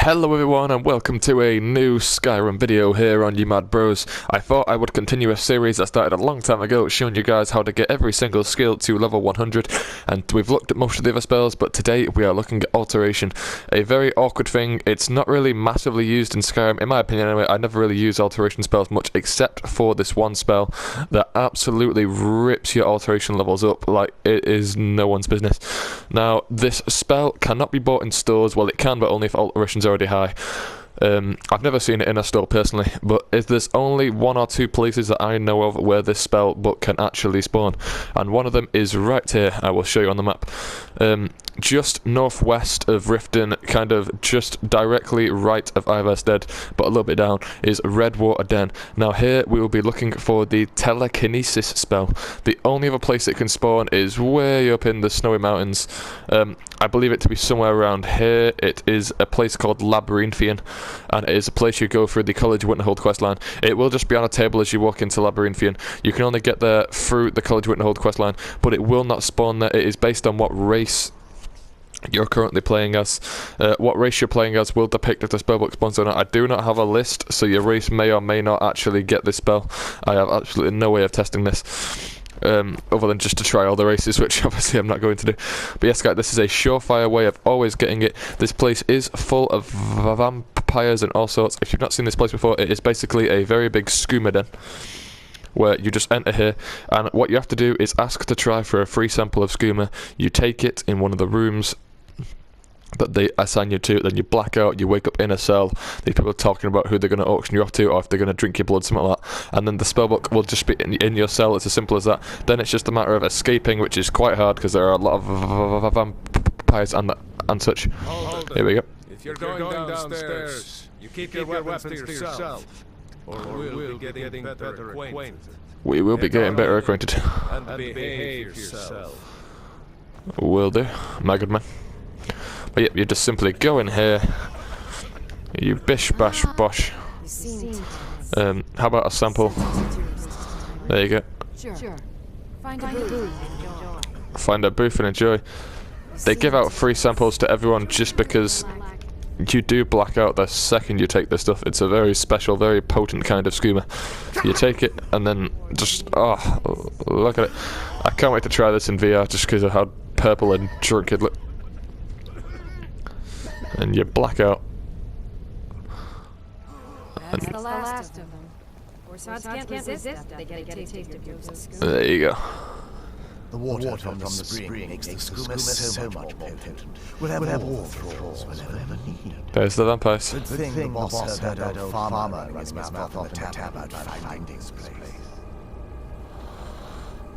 Hello everyone and welcome to a new Skyrim video here on You Mad Bros. I thought I would continue a series that started a long time ago showing you guys how to get every single skill to level 100, and we've looked at most of the other spells, but today we are looking at Alteration. A very awkward thing. It's not really massively used in Skyrim, in my opinion anyway. I never really use Alteration spells much except for this one spell that absolutely rips your Alteration levels up like it is no one's business. Now this spell cannot be bought in stores. Well, it can, but only if Alteration's already high. I've never seen it in a store personally, but there's only one or two places that I know of where this spell book can actually spawn, and one of them is right here. I will show you on the map. Just northwest of Riften, kind of just directly right of Ivarstead, but a little bit down, is Redwater Den. Now here we will be looking for the telekinesis spell. The only other place it can spawn is way up in the snowy mountains. I believe it to be somewhere around here. It is a place called Labyrinthian, and it is a place you go through the College Winterhold questline. It will just be on a table as you walk into Labyrinthian. You can only get there through the College Winterhold questline, but it will not spawn there. It is based on what race you're currently playing as. What race you're playing as will depict if the spellbook spawns or not. I do not have a list, so your race may or may not actually get this spell. I have absolutely no way of testing this, other than just to try all the races, which obviously I'm not going to do. But yes guys, this is a surefire way of always getting it. This place is full of vampires and all sorts. If you've not seen this place before, it is basically a very big skooma den, where you just enter here, and what you have to do is ask to try for a free sample of skooma. You take it in one of the rooms that they assign you to, then you black out, you wake up in a cell, these people are talking about who they're going to auction you off to, or if they're going to drink your blood, something like that, and then the spellbook will just be in your cell. It's as simple as that. Then it's just a matter of escaping, which is quite hard because there are a lot of vampires and such. Here we go. If you're going downstairs, you keep your weapons to yourself, or we'll be getting better acquainted. We will be getting better acquainted. And behave yourself. Will do, my good man. But yep, you just simply go in here, you bish bash bosh. How about a sample? There you go. Sure. Find a booth. Find a booth and enjoy. They give out free samples to everyone just because you do black out the second you take this stuff. It's a very special, very potent kind of skooma. You take it and then just, oh, look at it. I can't wait to try this in VR just because of how purple and drunk it looks. And you black out. That's the last of them. Forsads can't resist that. They get a taste of your skooma. There you go. The water from the spring makes the skooma so much more potent. We'll have all thralls whenever needed. There's the vampires. Good thing the boss heard that old farmer running his mouth off the tap about finding this place.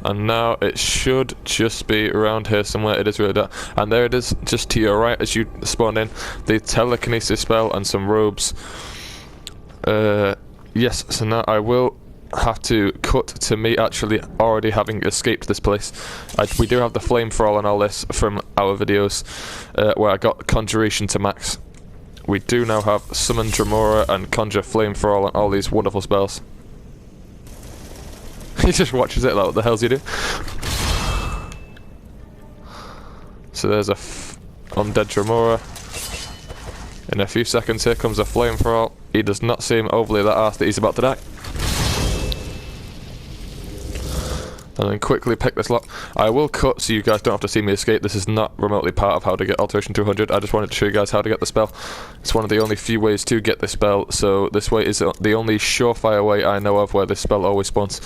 And now it should just be around here somewhere. It is really dark. And there it is, just to your right as you spawn in. The telekinesis spell and some robes. Yes, so now I will have to cut to me actually already having escaped this place. We do have the flame for all and all this from our videos, where I got conjuration to max. We do now have summon Dremora and conjure flame for all and all these wonderful spells. He just watches it like, what the hell's he do? So there's a undead Dremora. In a few seconds here comes a flame for all. He does not seem overly that arsed that he's about to die. And then quickly pick this lock. I will cut so you guys don't have to see me escape. This is not remotely part of how to get Alteration 200. I just wanted to show you guys how to get the spell. It's one of the only few ways to get this spell, so this way is the only surefire way I know of where this spell always spawns.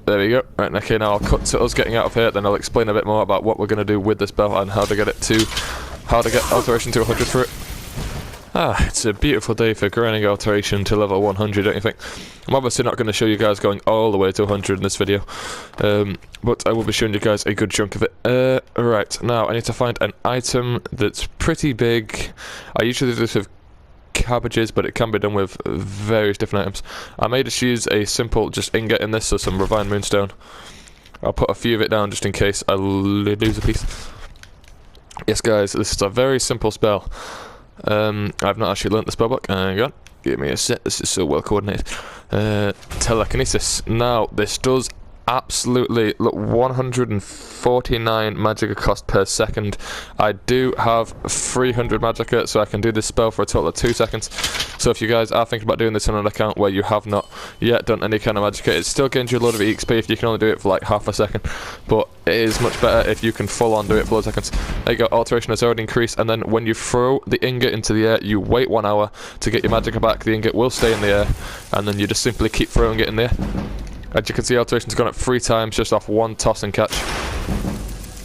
There we go. Right, okay, now I'll cut to us getting out of here, then I'll explain a bit more about what we're going to do with this spell and how to get Alteration to 100 for it. Ah, it's a beautiful day for grinding Alteration to level 100, don't you think? I'm obviously not going to show you guys going all the way to 100 in this video, but I will be showing you guys a good chunk of it. Right, now I need to find an item that's pretty big. I usually do this with cabbages, but it can be done with various different items. I may just use a simple just ingot in this, so some refined moonstone. I'll put a few of it down just in case I lose a piece. Yes guys, this is a very simple spell. I've not actually learnt the spellbook. Hang on, give me a set. This is so well coordinated. Telekinesis. Now this does absolutely 149 magicka cost per second. I do have 300 magicka, so I can do this spell for a total of 2 seconds. So if you guys are thinking about doing this on an account where you have not yet done any kind of magicka, it still gains you a load of EXP if you can only do it for like half a second, but it is much better if you can full on do it for loads of seconds. There you go, alteration has already increased, and then when you throw the ingot into the air, you wait 1 hour to get your magicka back. The ingot will stay in the air, and then you just simply keep throwing it in the air. As you can see, alteration's gone up 3 times just off 1 toss and catch.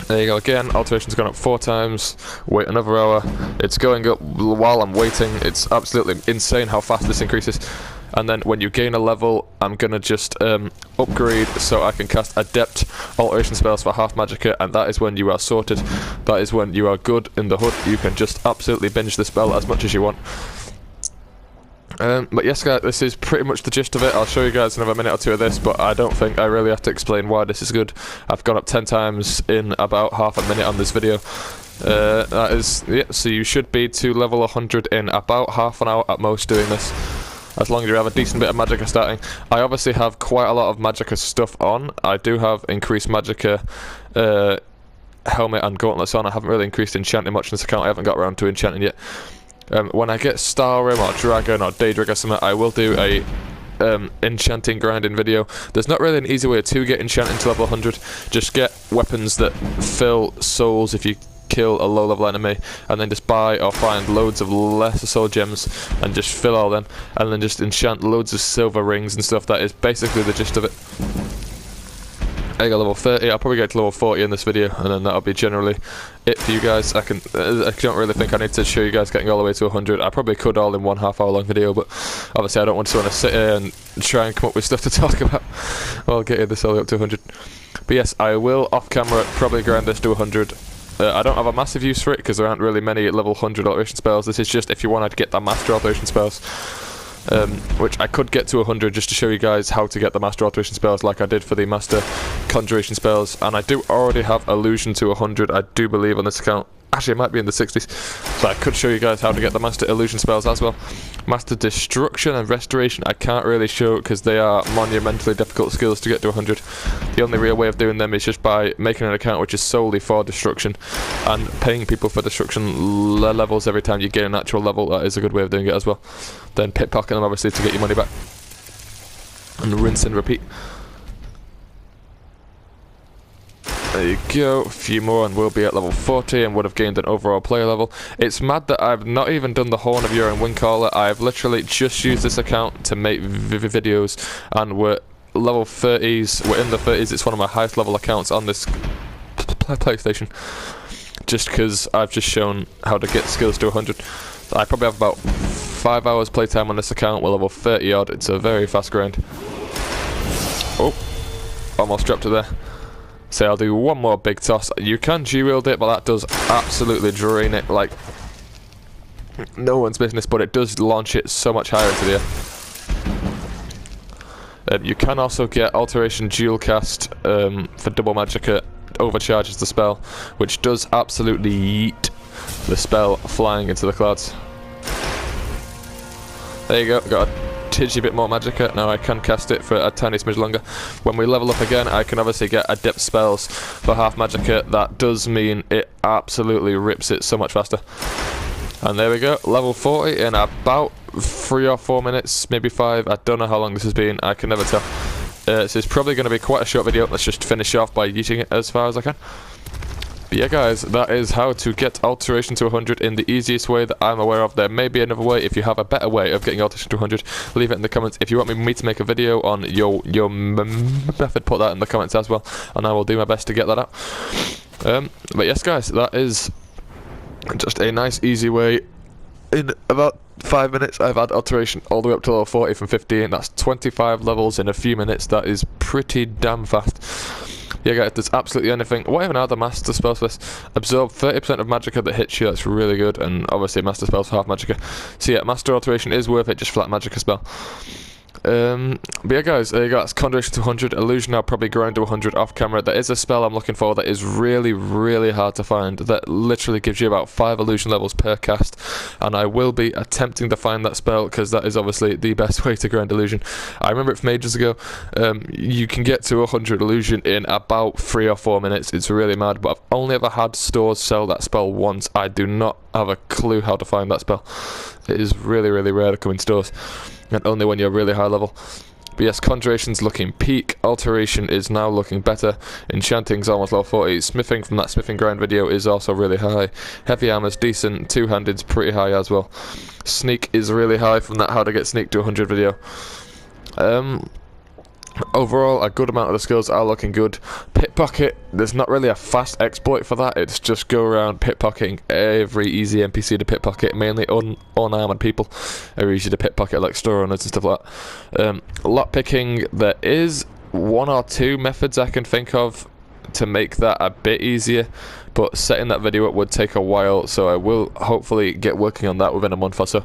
There you go again, alteration's gone up 4 times, wait another hour. It's going up while I'm waiting. It's absolutely insane how fast this increases. And then when you gain a level, I'm gonna just upgrade so I can cast adept alteration spells for half magicka, and that is when you are sorted. That is when you are good in the hood. You can just absolutely binge the spell as much as you want. But yes guys, this is pretty much the gist of it. I'll show you guys another minute or 2 of this, but I don't think I really have to explain why this is good. I've gone up 10 times in about half a minute on this video. That is, yeah, so you should be to level 100 in about half an hour at most doing this, as long as you have a decent bit of magicka starting. I obviously have quite a lot of magicka stuff on. I do have increased magicka helmet and gauntlets on. I haven't really increased enchanting much in this account. I haven't got around to enchanting yet. When I get Starim or Dragon or Daedric or something, I will do a enchanting grinding video. There's not really an easy way to get enchanting to level 100. Just get weapons that fill souls if you kill a low level enemy, and then just buy or find loads of lesser soul gems and just fill all them, and then just enchant loads of silver rings and stuff. That is basically the gist of it. I got level 30, I'll probably get to level 40 in this video, and then that'll be generally it for you guys. I don't really think I need to show you guys getting all the way to 100. I probably could all in 1.5 hour long video, but obviously I don't want to sit here and try and come up with stuff to talk about while getting this all the way up to 100. But yes, I will off camera probably grind this to 100. I don't have a massive use for it because there aren't really many level 100 alteration spells. This is just if you wanted to get the master alteration spells. Which I could get to 100 just to show you guys how to get the master alteration spells like I did for the master conjuration spells, and I do already have illusion to 100, I do believe, on this account. Actually, it might be in the 60s, so I could show you guys how to get the master illusion spells as well. Master destruction and restoration I can't really show because they are monumentally difficult skills to get to 100. The only real way of doing them is just by making an account which is solely for destruction and paying people for destruction levels every time you gain an actual level. That is a good way of doing it as well. Then pickpocketing them obviously to get your money back, and rinse and repeat. There you go, a few more and we'll be at level 40 and would have gained an overall player level. It's mad that I've not even done the Horn of Urine Windcaller. I've literally just used this account to make videos, and we're level 30s, we're in the 30s. It's one of my highest level accounts on this PlayStation, just because I've just shown how to get skills to 100. I probably have about 5 hours playtime on this account. We're level 30 odd, it's a very fast grind. Oh, almost dropped it there. So I'll do one more big toss. You can G-wield it, but that does absolutely drain it like no one's business, but it does launch it so much higher into the air. You can also get Alteration Dual Cast for double magicka, overcharges the spell, which does absolutely yeet the spell flying into the clouds. There you go, got a tidgy bit more magicka. Now I can cast it for a tiny smidge longer. When we level up again, I can obviously get adept spells for half magicka. That does mean it absolutely rips it so much faster. And there we go, level 40 in about 3 or 4 minutes, maybe 5. I don't know how long this has been, I can never tell. This is probably going to be quite a short video. Let's just finish off by yeeting it as far as I can. But yeah guys, that is how to get Alteration to 100 in the easiest way that I'm aware of. There may be another way. If you have a better way of getting Alteration to 100, leave it in the comments. If you want me to make a video on your method, put that in the comments as well, and I will do my best to get that out. But yes guys, that is just a nice easy way. In about 5 minutes I've had Alteration all the way up to level 40 from 15. That's 25 levels in a few minutes. That is pretty damn fast. Yeah guys, there's absolutely anything. What even are the master spells for this? Absorb 30% of magicka that hits you, that's really good, and obviously master spells for half magicka. So yeah, master alteration is worth it just for that magicka spell. But yeah, guys, there you go. That's Conjuration to 100. Illusion, I'll probably grind to 100 off camera. There is a spell I'm looking for that is really, really hard to find. That literally gives you about 5 illusion levels per cast. And I will be attempting to find that spell, because that is obviously the best way to grind illusion. I remember it from ages ago. You can get to 100 illusion in about 3 or 4 minutes. It's really mad, but I've only ever had stores sell that spell once. I do not have a clue how to find that spell. It is really, really rare to come in stores, and only when you're really high level. But yes, Conjuration's looking peak, Alteration is now looking better, Enchanting's almost level 40, Smithing from that Smithing grind video is also really high, Heavy Armor's decent, Two-Handed's pretty high as well. Sneak is really high from that How to Get Sneak to 100 video. Overall, a good amount of the skills are looking good. Pickpocket, there's not really a fast exploit for that. It's just go around pickpocketing every easy NPC to pickpocket, mainly unarmored people are easy to pickpocket, like store owners and stuff like that. Lockpicking, there is 1 or 2 methods I can think of to make that a bit easier, but setting that video up would take a while, so I will hopefully get working on that within a month or so.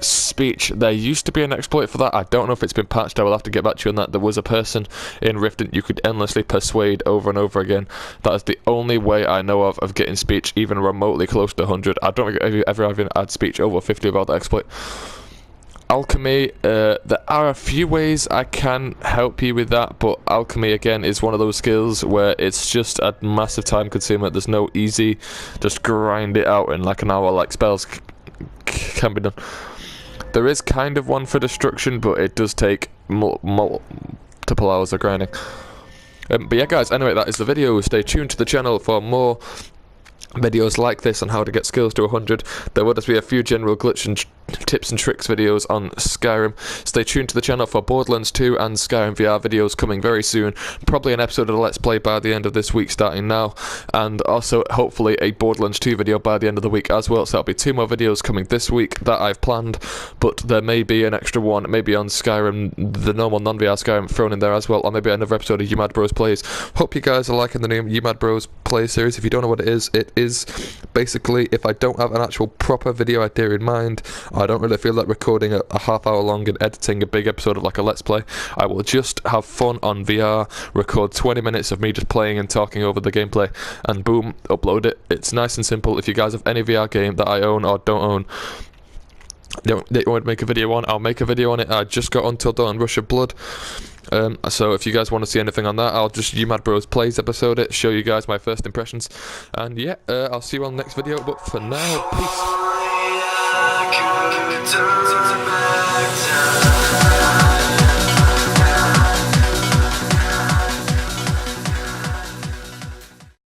Speech, there used to be an exploit for that. I don't know if it's been patched. I will have to get back to you on that. There was a person in Riften you could endlessly persuade over and over again. That is the only way I know of getting speech even remotely close to 100. I don't think I've ever had speech over 50 without the exploit. Alchemy, there are a few ways I can help you with that, but alchemy again is one of those skills where it's just a massive time consumer. There's no easy just grind it out in like an hour like spells can be done. There is kind of one for destruction, but it does take multiple hours of grinding. But yeah, guys, anyway, that is the video. Stay tuned to the channel for more videos like this on how to get skills to 100. There will just be a few general glitch and tips and tricks videos on Skyrim. Stay tuned to the channel for Borderlands 2 and Skyrim VR videos coming very soon. Probably an episode of the Let's Play by the end of this week starting now, and also hopefully a Borderlands 2 video by the end of the week as well. So there'll be 2 more videos coming this week that I've planned, but there may be an extra one maybe on Skyrim, the normal non-VR Skyrim thrown in there as well, or maybe another episode of UMad Bros Plays. Hope you guys are liking the new UMad Bros Play series. If you don't know what it is basically, if I don't have an actual proper video idea in mind, I don't really feel like recording a half hour long and editing a big episode of like a Let's Play. I will just have fun on VR, record 20 minutes of me just playing and talking over the gameplay, and boom, upload it. It's nice and simple. If you guys have any VR game that I own or don't own that you want to make a video on, I'll make a video on it. I just got Until Dawn Rush of Blood. So if you guys want to see anything on that, I'll just UMad Bros Plays episode it, show you guys my first impressions, and yeah, I'll see you on the next video, but for now, peace.